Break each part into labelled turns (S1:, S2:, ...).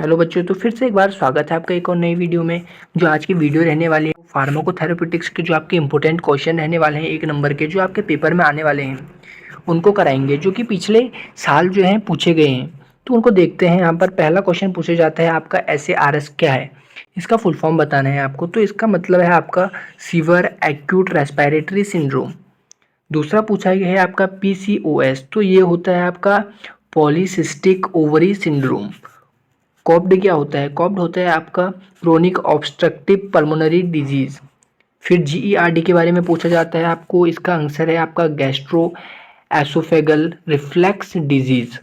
S1: Hello बच्चों, तो फिर से एक बार स्वागत है आपका एक और नई वीडियो में। जो आज की वीडियो रहने वाली है फार्माकोथेरेपेटिक्स के जो आपके इंपॉर्टेंट क्वेश्चन रहने वाले हैं, एक नंबर के जो आपके पेपर में आने वाले हैं उनको कराएंगे, जो कि पिछले साल जो हैं पूछे गए हैं। तो उनको देखते हैं। यहाँ पर पहला क्वेश्चन पूछा जाता है आपका SARS क्या है, इसका फुल फॉर्म बताना है आपको। तो इसका मतलब है आपका सीवर एक्यूट रेस्पिरेटरी सिंड्रोम। दूसरा पूछा गया है आपका PCOS, तो ये होता है आपका पॉलीसिस्टिक ओवरी सिंड्रोम। कॉप्ड क्या होता है? कॉप्ड होता है आपका क्रोनिक ऑब्स्ट्रक्टिव पल्मोनरी डिजीज। फिर GERD के बारे में पूछा जाता है आपको, इसका आंसर है आपका gastro oesophageal reflux disease.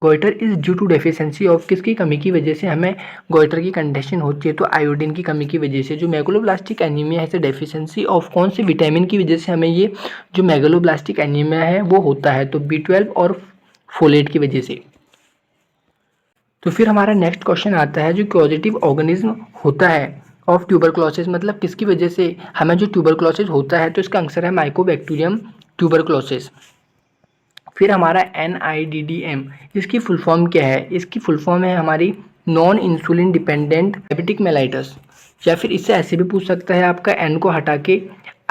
S1: Goitre is due to deficiency of, किसकी कमी की वजह से हमें गोइटर की कंडीशन होती है? तो आयोडीन की कमी की वजह से। जो मेगलोब्लास्टिक एनीमिया है, डेफिशिएंसी ऑफ कौन से विटामिन की वजह से हमें ये जो मेगलोब्लास्टिक एनीमिया है वो होता है? तो B12 और फोलेट की वजह से। तो फिर हमारा नेक्स्ट क्वेश्चन आता है, जो पॉजिटिव ऑर्गेनिज्म होता है ऑफ ट्यूबरक्लोसिस, मतलब किसकी वजह से हमें जो ट्यूबरक्लोसिस होता है? तो इसका आंसर है माइकोबैक्टीरियम ट्यूबरक्लोसिस। फिर हमारा NIDDM, इसकी फुल फॉर्म क्या है? इसकी फुल फॉर्म है हमारी non insulin dependent diabetic mellitus. या फिर इससे ऐसे भी पूछ सकता है आपका N को हटा के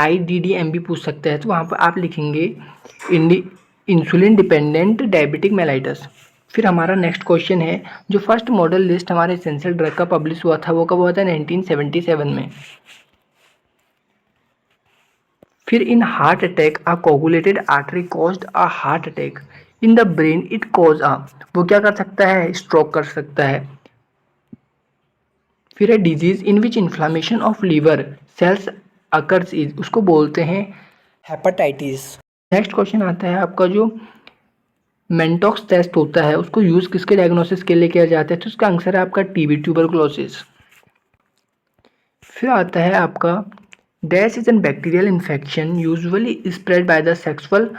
S1: IDDM भी पूछ सकता है। तो वहाँ पर आप लिखेंगे इंसुलिन डिपेंडेंट डायबिटिक मेलाइटस। फिर हमारा नेक्स्ट क्वेश्चन है, जो फर्स्ट मॉडल लिस्ट हमारे एसेंशियल ड्रग का पब्लिश हुआ था वो कब हुआ था? 1977 में। फिर in heart attack a coagulated artery caused a heart attack in the brain it cause a, वो क्या कर सकता है? स्ट्रोक कर सकता है। फिर है disease in which inflammation of liver cells occurs is, उसको बोलते हैं हेपेटाइटिस। नेक्स्ट क्वेश्चन आता है आपका, जो मेंटॉक्स टेस्ट होता है उसको यूज किसके डायग्नोसिस के लिए किया जाता है? तो उसका आंसर है आपका TB ट्यूबरक्लोसिस। फिर आता है आपका dash is an bacterial infection usually spread by the sexual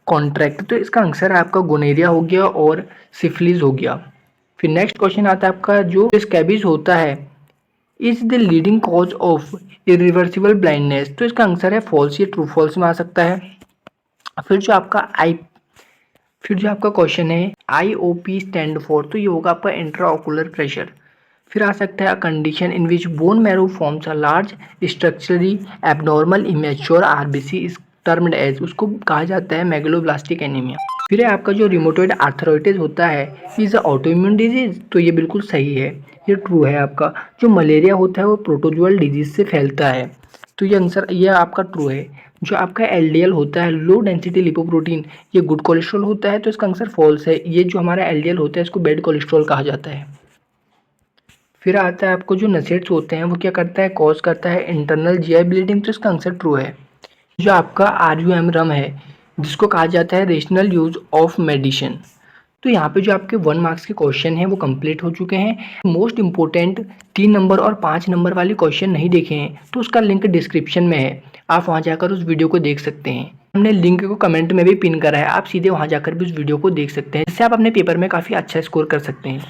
S1: contract. तो इसका आंसर है आपका गोनेरिया हो गया और सिफिलिस हो गया। फिर नेक्स्ट क्वेश्चन आता है आपका, जो स्कैबीज होता है is the leading cause of irreversible blindness. तो इसका आंसर है फॉल्स, ये ट्रू फॉल्स में आ सकता है। फिर जो आपका क्वेश्चन है IOP स्टैंड फॉर, तो ये होगा आपका इंट्राओकुलर प्रेशर। फिर आ सकता है condition in which bone marrow forms a large structurally abnormal immature RBC is termed as, उसको कहा जाता है मेगलोब्लास्टिक एनीमिया। फिर है आपका जो रिमोटॉइड आर्थराइटिस होता है इज अ ऑटोइम्यून डिजीज। तो ये बिल्कुल सही है, ये ट्रू है आपका। जो मलेरिया होता है वो प्रोटोजुअल डिजीज से फैलता है। तो ये आंसर ये आपका ट्रू है। जो आपका LDL होता है लो डेंसिटी लिपोप्रोटीन, ये गुड कोलेस्ट्रॉल होता है। तो इसका आंसर फॉल्स है, ये जो हमारा LDL होता है इसको बैड कोलेस्ट्रॉल कहा जाता है। फिर आता है आपको जो नसेट्स होते हैं वो क्या करता है? कॉज करता है इंटरनल GI ब्लीडिंग। तो इसका आंसर ट्रू है। जो आपका RUM रम है, जिसको कहा जाता है रेशनल यूज ऑफ मेडिसिन। तो यहाँ पे जो आपके 1 मार्क्स के क्वेश्चन हैं वो कंप्लीट हो चुके हैं। मोस्ट इंपॉर्टेंट 3 नंबर और 5 नंबर वाले क्वेश्चन नहीं देखे हैं तो उसका लिंक डिस्क्रिप्शन में है, आप वहाँ जाकर उस वीडियो को देख सकते हैं। हमने लिंक को कमेंट में भी पिन करा है, आप सीधे वहाँ जाकर भी उस वीडियो को देख सकते हैं, जिससे आप अपने पेपर में काफ़ी अच्छा स्कोर कर सकते हैं।